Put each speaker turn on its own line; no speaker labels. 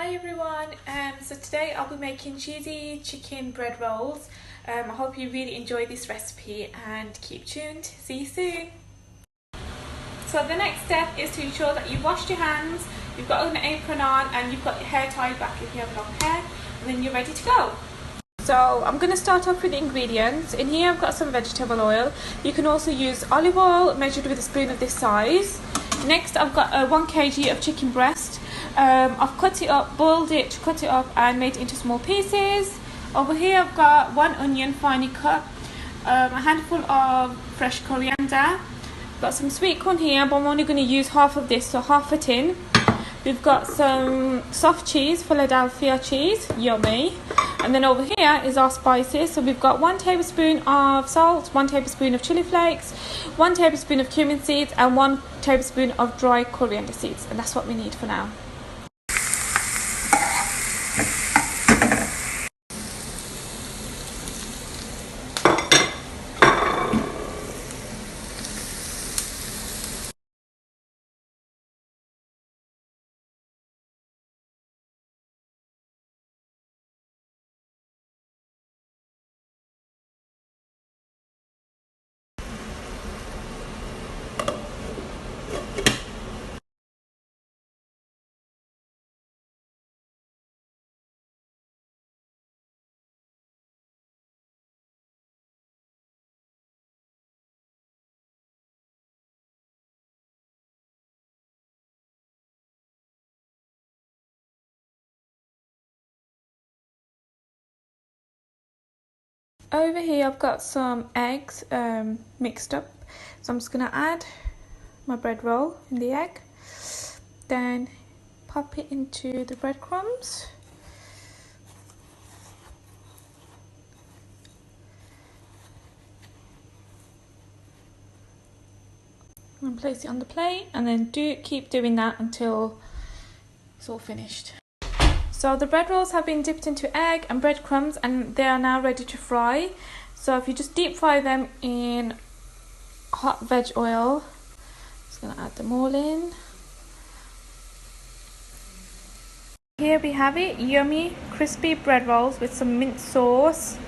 Hi everyone, so today I'll be making cheesy chicken bread rolls. I hope you really enjoy this recipe and keep tuned. See you soon. So the next step is to ensure that you've washed your hands, you've got an apron on and you've got your hair tied back if you have long hair, and then you're ready to go. So I'm going to start off with the ingredients. In here I've got some vegetable oil. You can also use olive oil measured with a spoon of this size. Next I've got 1 kg of chicken breast. I've cut it up, boiled it, cut it up and made it into small pieces. Over here I've got 1 onion finely cut, a handful of fresh coriander. Got some sweet corn here, but I'm only going to use half of this, so half a tin. We've got some soft cheese, Philadelphia cheese, yummy. And then over here is our spices. So we've got 1 tablespoon of salt, 1 tablespoon of chili flakes, 1 tablespoon of cumin seeds and 1 tablespoon of dry coriander seeds. And that's what we need for now. Over here I've got some eggs mixed up, so I'm just going to add my bread roll in the egg, then pop it into the breadcrumbs, and place it on the plate, and then keep doing that until it's all finished. So the bread rolls have been dipped into egg and breadcrumbs and they are now ready to fry. So if you just deep fry them in hot veg oil, just going to add them all in. Here we have it, yummy crispy bread rolls with some mint sauce.